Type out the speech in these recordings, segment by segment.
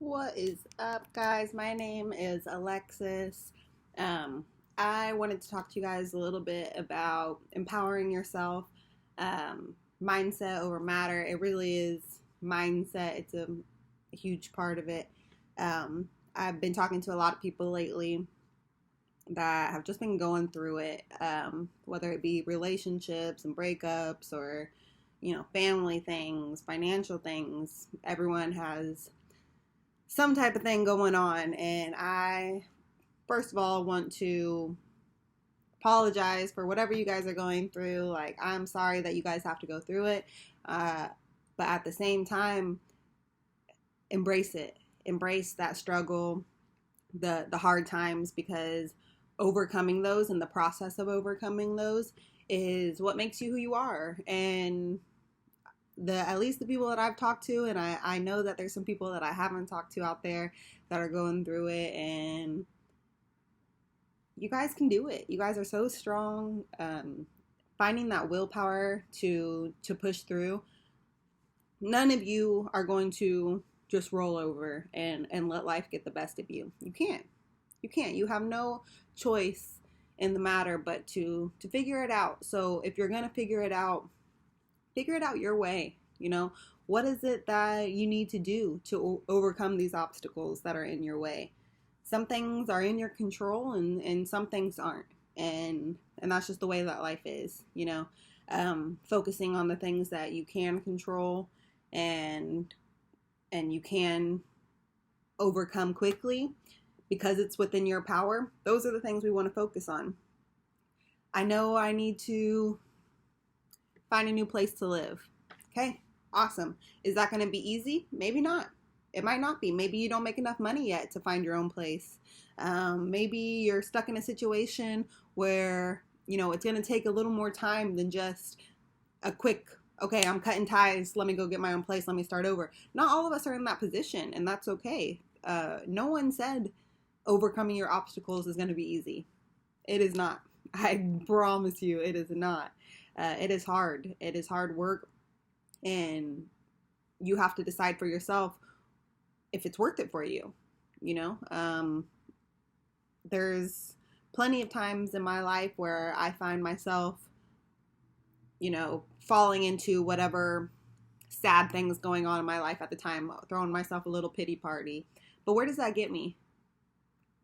What is up, guys? My name is Alexis. I wanted to talk to you guys a little bit about empowering yourself, mindset over matter. It really is mindset, it's a huge part of it. I've been talking to a lot of people lately that have just been going through it, whether it be relationships and breakups or, family things, financial things. Everyone has some type of thing going on. And I, first of all, want to apologize for whatever you guys are going through. Like, I'm sorry that you guys have to go through it. Uh, but at the same time, embrace it. Embrace that struggle, the hard times, because overcoming those and the process of overcoming those is what makes you who you are. And at least the people that I've talked to, and I know that there's some people that I haven't talked to out there that are going through it, and you guys can do it. You guys are so strong. Finding that willpower to push through. None of you are going to just roll over and let life get the best of you. You can't. You can't. You have no choice in the matter but to figure it out. So if you're gonna figure it out your way. What is it that you need to do to overcome these obstacles that are in your way? Some things are in your control, and some things aren't. And that's just the way that life is. Focusing on the things that you can control and you can overcome quickly because it's within your power. Those are the things we want to focus on. I know I need to find a new place to live. Okay, awesome. Is that going to be easy? Maybe not. It might not be. Maybe you don't make enough money yet to find your own place. Maybe you're stuck in a situation where, it's going to take a little more time than just a quick, okay, I'm cutting ties. Let me go get my own place. Let me start over. Not all of us are in that position, and that's okay. No one said overcoming your obstacles is going to be easy. It is not. I promise you, it is not. It is hard. It is hard work, and you have to decide for yourself if it's worth it for you. There's plenty of times in my life where I find myself, falling into whatever sad things going on in my life at the time, throwing myself a little pity party. But where does that get me?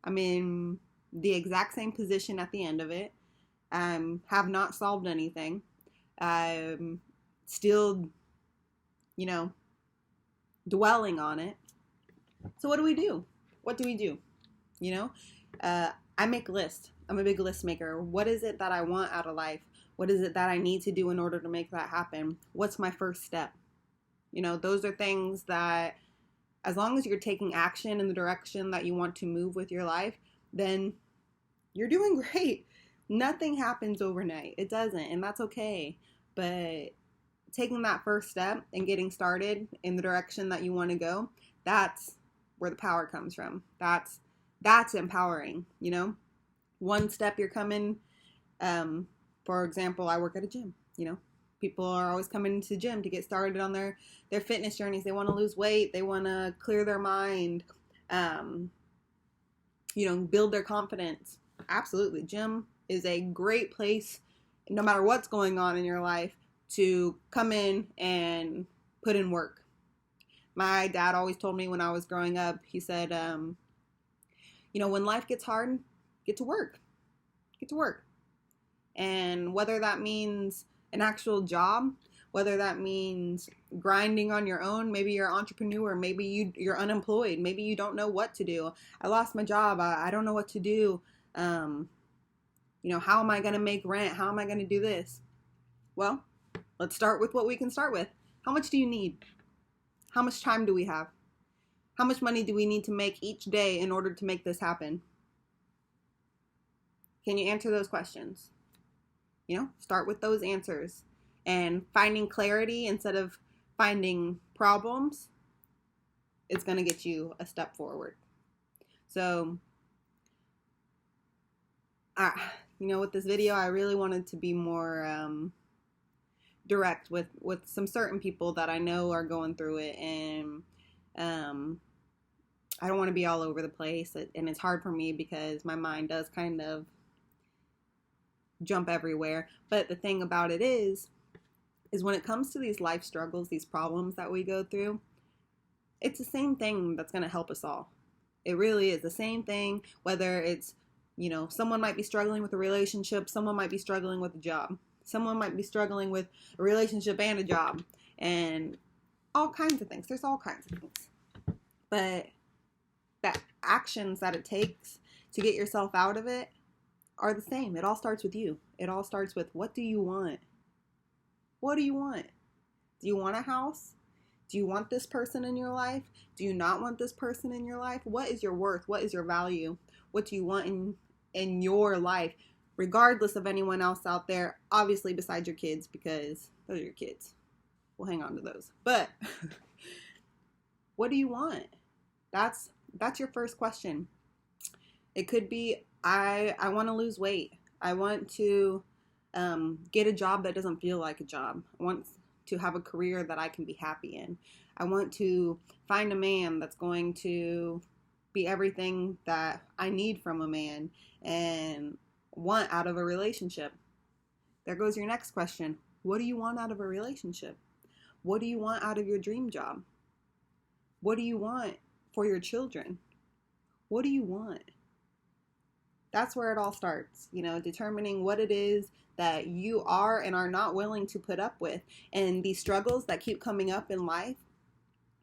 I'm in the exact same position at the end of it. Have not solved anything. I'm still, dwelling on it. So what do we do? What do we do? I make lists. I'm a big list maker. What is it that I want out of life? What is it that I need to do in order to make that happen? What's my first step? Those are things that, as long as you're taking action in the direction that you want to move with your life, then you're doing great. Nothing happens overnight. It doesn't, and that's okay. But taking that first step and getting started in the direction that you want to go, that's where the power comes from. That's empowering. One step you're coming. For example, I work at a gym. People are always coming to the gym to get started on their fitness journeys. They want to lose weight. They want to clear their mind. Build their confidence. Absolutely, gym is a great place, no matter what's going on in your life, to come in and put in work. My dad always told me when I was growing up, he said, when life gets hard, get to work. Get to work. And whether that means an actual job, whether that means grinding on your own, maybe you're an entrepreneur, maybe you're unemployed, maybe you don't know what to do. I lost my job. I don't know what to do. How am I going to make rent? How am I going to do this? Well, let's start with what we can start with. How much do you need? How much time do we have? How much money do we need to make each day in order to make this happen? Can you answer those questions? Start with those answers, and finding clarity instead of finding problems is going to get you a step forward. So, with this video, I really wanted to be more direct with some certain people that I know are going through it, and I don't want to be all over the place, and it's hard for me because my mind does kind of jump everywhere. But the thing about it is when it comes to these life struggles, these problems that we go through, it's the same thing that's going to help us all. It really is the same thing, whether it's, someone might be struggling with a relationship, someone might be struggling with a job, someone might be struggling with a relationship and a job, and all kinds of things. There's all kinds of things. But the actions that it takes to get yourself out of it are the same. It all starts with you. It all starts with, what do you want? What do you want? Do you want a house? Do you want this person in your life? Do you not want this person in your life? What is your worth? What is your value? What do you want in your life, regardless of anyone else out there, obviously besides your kids, because those are your kids. We'll hang on to those. But what do you want? That's your first question. It could be, I want to lose weight. I want to get a job that doesn't feel like a job. I want to have a career that I can be happy in. I want to find a man that's going to be everything that I need from a man and want out of a relationship. There goes your next question. What do you want out of a relationship? What do you want out of your dream job? What do you want for your children? What do you want? That's where it all starts, determining what it is that you are and are not willing to put up with. And these struggles that keep coming up in life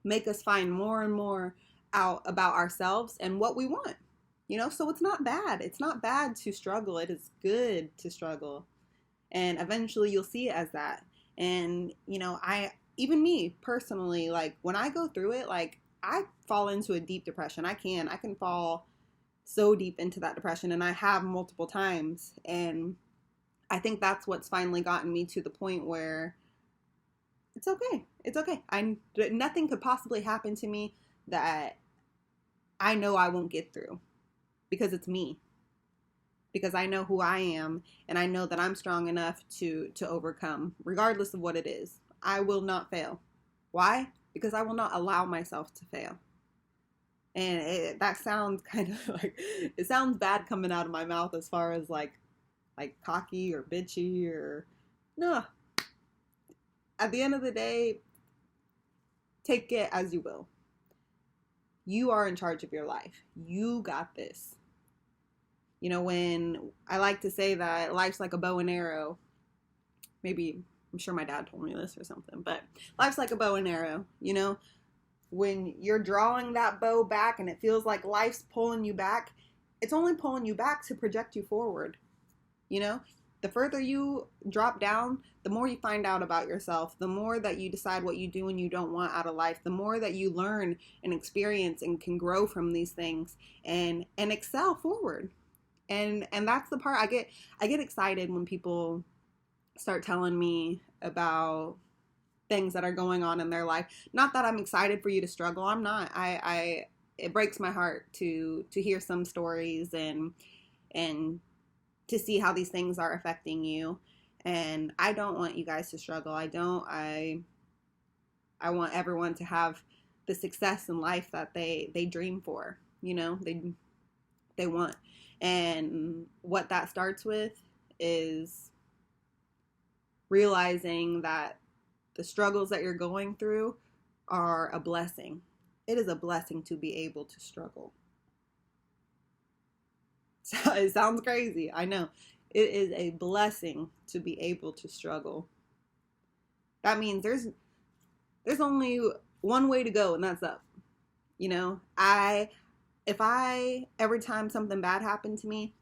make us find more and more out about ourselves and what we want, so it's not bad. It's not bad to struggle. It is good to struggle. And eventually you'll see it as that. And, even me personally, like when I go through it, like I fall into a deep depression. I can fall so deep into that depression, and I have multiple times. And I think that's what's finally gotten me to the point where it's okay. It's okay. Nothing could possibly happen to me that I know I won't get through, because it's me. Because I know who I am, and I know that I'm strong enough to overcome, regardless of what it is. I will not fail. Why? Because I will not allow myself to fail. And that sounds kind of like, it sounds bad coming out of my mouth as far as like cocky or bitchy or, no. At the end of the day, take it as you will. You are in charge of your life. You got this. When I like to say that life's like a bow and arrow, maybe, I'm sure my dad told me this or something, but life's like a bow and arrow, when you're drawing that bow back and it feels like life's pulling you back, it's only pulling you back to project you forward. The further you drop down, the more you find out about yourself, the more that you decide what you do and you don't want out of life, the more that you learn and experience and can grow from these things and excel forward. And that's the part I get excited when people start telling me about things that are going on in their life. Not that I'm excited for you to struggle. I'm not. It breaks my heart to hear some stories and to see how these things are affecting you. And I don't want you guys to struggle. I want everyone to have the success in life that they dream for, they want. And what that starts with is realizing that the struggles that you're going through are a blessing. It is a blessing to be able to struggle. So it sounds crazy, I know. It is a blessing to be able to struggle. That means there's only one way to go, and that's up. If every time something bad happened to me,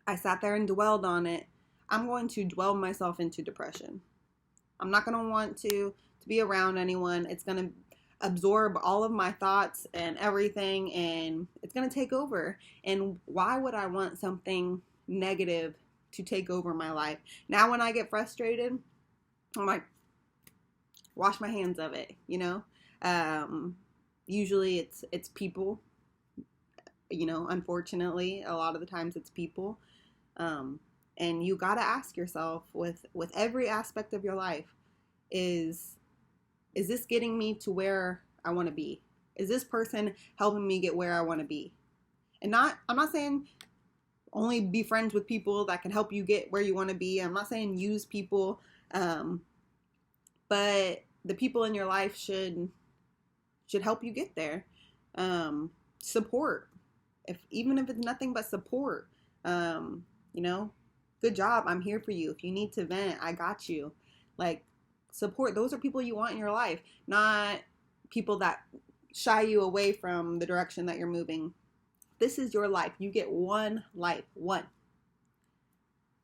I sat there and dwelled on it, I'm going to dwell myself into depression. I'm not going to want to be around anyone. It's going to absorb all of my thoughts and everything, and it's going to take over. And why would I want something negative to take over my life? Now when I get frustrated, I'm like, wash my hands of it, Usually it's people, unfortunately, a lot of the times it's people. And you got to ask yourself with every aspect of your life, is this getting me to where I want to be? Is this person helping me get where I want to be? And I'm not saying only be friends with people that can help you get where you want to be. I'm not saying use people, but the people in your life should help you get there. Support, even if it's nothing but support. You know, good job. I'm here for you. If you need to vent, I got you. Like, support. Those are people you want in your life, not people that shy you away from the direction that you're moving. This is your life. You get one life. One.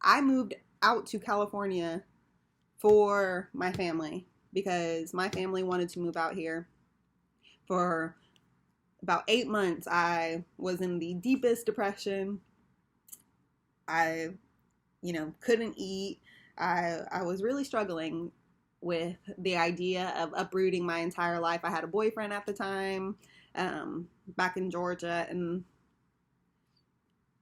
I moved out to California for my family because my family wanted to move out here. For about 8 months, I was in the deepest depression. I, couldn't eat. I was really struggling with the idea of uprooting my entire life. I had a boyfriend at the time, back in Georgia, and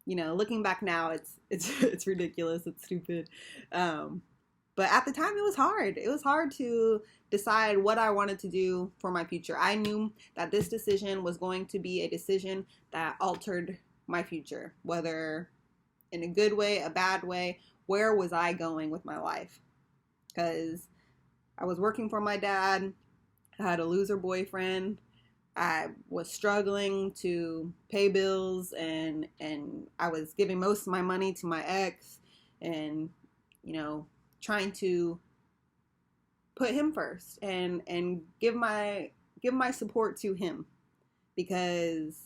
looking back now, it's ridiculous. It's stupid. But at the time, it was hard. It was hard to decide what I wanted to do for my future. I knew that this decision was going to be a decision that altered my future, whether in a good way, a bad way. Where was I going with my life? Because I was working for my dad. I had a loser boyfriend. I was struggling to pay bills, and I was giving most of my money to my ex, and trying to put him first and give my support to him, because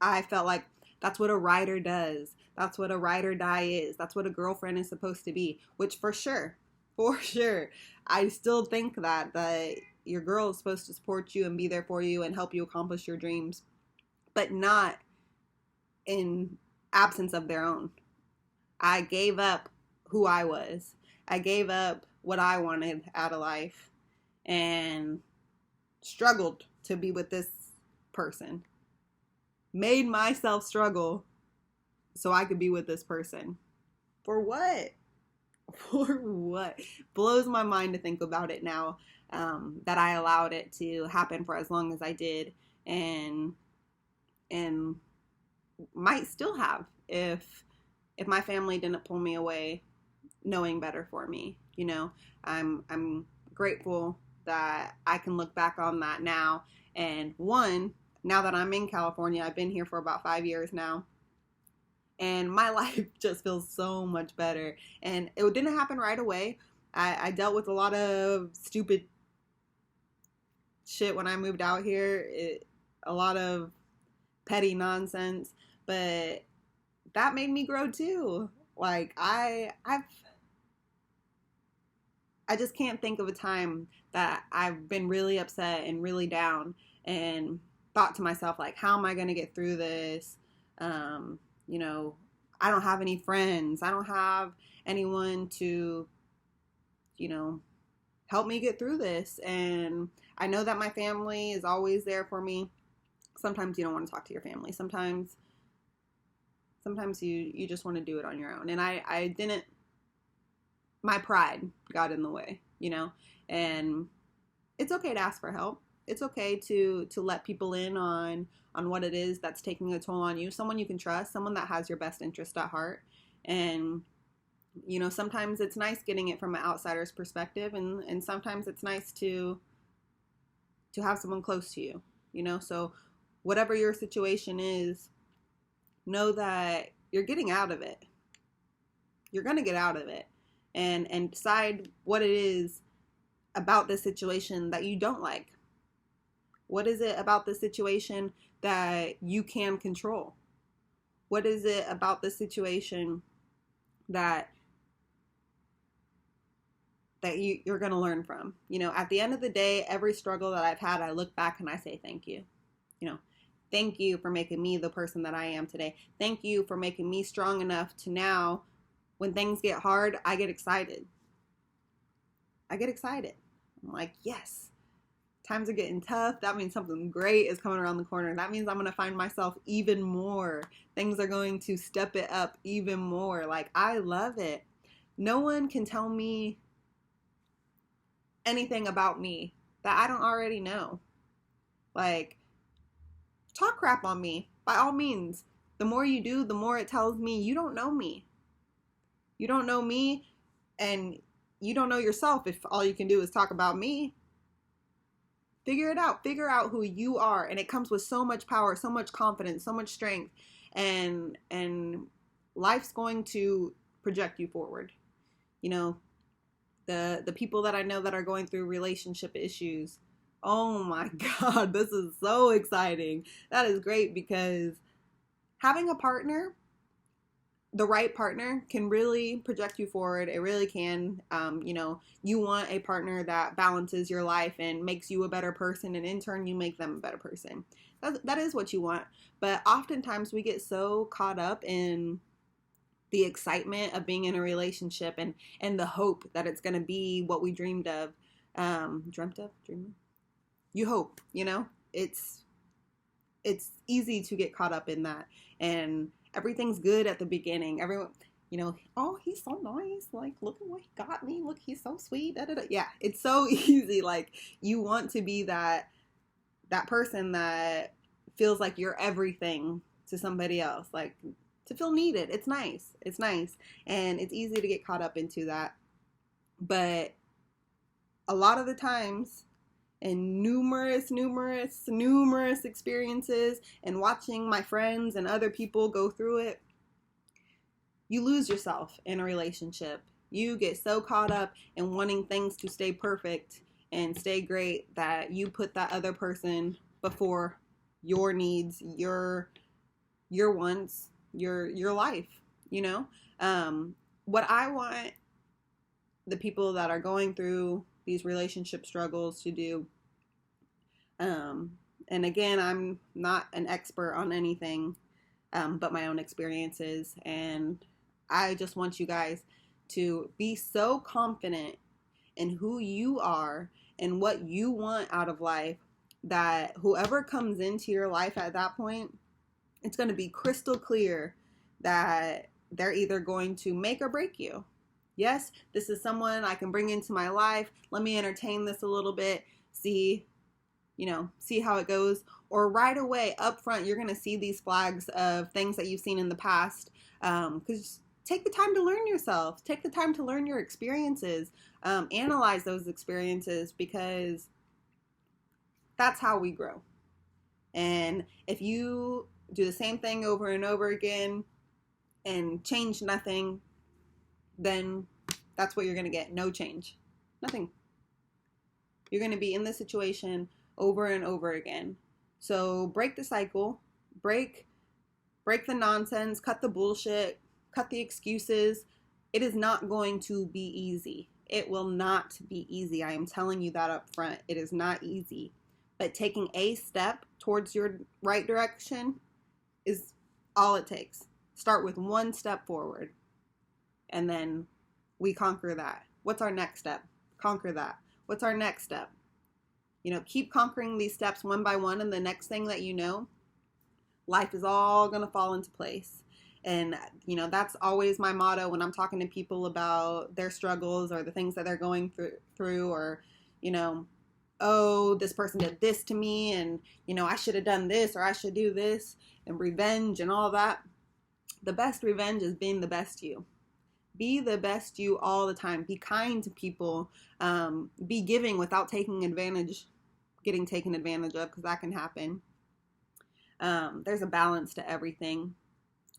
I felt like that's what a rider does. That's what a ride or die is. That's what a girlfriend is supposed to be, which for sure, I still think that your girl is supposed to support you and be there for you and help you accomplish your dreams, but not in absence of their own. I gave up who I was. I gave up what I wanted out of life and struggled to be with this person. Made myself struggle so I could be with this person. For what? For what? Blows my mind to think about it now, that I allowed it to happen for as long as I did, and might still have if my family didn't pull me away knowing better for me. I'm grateful that I can look back on that now, and now that I'm in California, I've been here for about 5 years now, and my life just feels so much better. And it didn't happen right away. I dealt with a lot of stupid shit when I moved out here, a lot of petty nonsense, but that made me grow too. Like, I just can't think of a time that I've been really upset and really down and thought to myself, like, how am I going to get through this? I don't have any friends. I don't have anyone to, help me get through this. And I know that my family is always there for me. Sometimes you don't want to talk to your family. Sometimes you just want to do it on your own. And I didn't, my pride got in the way, and it's okay to ask for help. It's okay to let people in on what it is that's taking a toll on you. Someone you can trust, someone that has your best interest at heart. And, sometimes it's nice getting it from an outsider's perspective, and sometimes it's nice to have someone close to you, So whatever your situation is, know that you're getting out of it. You're going to get out of it, and decide what it is about this situation that you don't like. What is it about this situation that you can control? What is it about this situation that you're going to learn from? At the end of the day, every struggle that I've had, I look back and I say thank you. Thank you for making me the person that I am today. Thank you for making me strong enough to now, when things get hard, I get excited. I'm like, yes. Times are getting tough. That means something great is coming around the corner. That means I'm going to find myself even more. Things are going to step it up even more. Like, I love it. No one can tell me anything about me that I don't already know. Like, talk crap on me. By all means. The more you do, the more it tells me you don't know me. You don't know me, and you don't know yourself if all you can do is talk about me. Figure it out. Figure out who you are. And it comes with so much power, so much confidence, so much strength. And life's going to project you forward. You know, the people that I know that are going through relationship issues. Oh my God, this is so exciting. That is great, because having a partner, the right partner, can really project you forward. It really can. You want a partner that balances your life and makes you a better person, and in turn you make them a better person. That is what you want. But oftentimes we get so caught up in the excitement of being in a relationship and the hope that it's going to be what we dreamed of. You hope, it's easy to get caught up in that. And everything's good at the beginning. Everyone, oh, he's so nice. Like, look at what he got me. Look, he's so sweet. Da, da, da. Yeah, it's so easy. Like, you want to be that person that feels like you're everything to somebody else. Like, to feel needed. It's nice. It's nice. And it's easy to get caught up into that. But a lot of the times, and numerous experiences, and watching my friends and other people go through it, you lose yourself in a relationship. You get so caught up in wanting things to stay perfect and stay great that you put that other person before your needs, your wants, your life. What I want the people that are going through these relationship struggles to do, and again, I'm not an expert on anything but my own experiences, and I just want you guys to be so confident in who you are and what you want out of life that whoever comes into your life at that point, it's going to be crystal clear that they're either going to make or break you. Yes, this is someone I can bring into my life. Let me entertain this a little bit. See how it goes. Or right away, up front, you're going to see these flags of things that you've seen in the past. Because take the time to learn yourself. Take the time to learn your experiences. Analyze those experiences, because that's how we grow. And if you do the same thing over and over again and change nothing, then that's what you're going to get. No change. Nothing. You're going to be in this situation over and over again. So break the cycle. Break the nonsense. Cut the bullshit. Cut the excuses. It is not going to be easy. It will not be easy. I am telling you that up front. It is not easy. But taking a step towards your right direction is all it takes. Start with one step forward, and then we conquer that. What's our next step? Conquer that. What's our next step? Keep conquering these steps one by one, and the next thing that you know, life is all going to fall into place. And, that's always my motto when I'm talking to people about their struggles or the things that they're going through, or, oh, this person did this to me, and, I should have done this, or I should do this, and revenge and all that. The best revenge is being the best you. Be the best you all the time. Be kind to people. Be giving without getting taken advantage of, because that can happen. There's a balance to everything.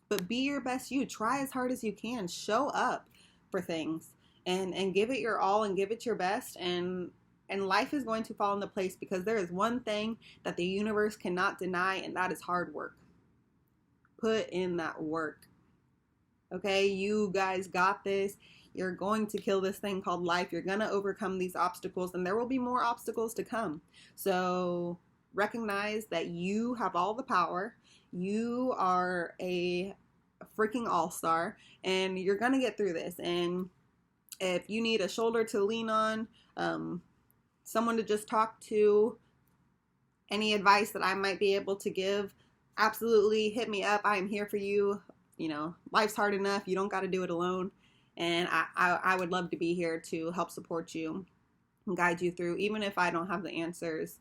But be your best you. Try as hard as you can. Show up for things and give it your all and give it your best, and life is going to fall into place, because there is one thing that the universe cannot deny, and that is hard work. Put in that work. Okay, you guys got this. You're going to kill this thing called life. You're going to overcome these obstacles, and there will be more obstacles to come. So recognize that you have all the power. You are a freaking all-star, and you're going to get through this. And if you need a shoulder to lean on, someone to just talk to, any advice that I might be able to give, absolutely hit me up. I am here for you. Life's hard enough. You don't got to do it alone. And I would love to be here to help support you and guide you through, even if I don't have the answers.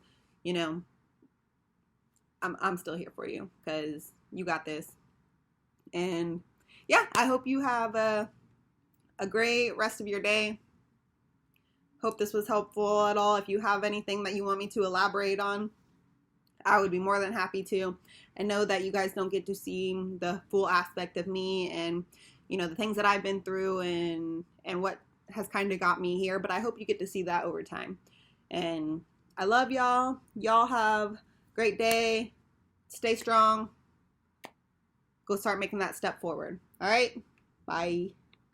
I'm still here for you because you got this. And yeah, I hope you have a great rest of your day. Hope this was helpful at all. If you have anything that you want me to elaborate on, I would be more than happy to. I know that you guys don't get to see the full aspect of me and, you know, the things that I've been through and what has kind of got me here, but I hope you get to see that over time. And I love y'all. Y'all have a great day. Stay strong. Go start making that step forward. All right? Bye.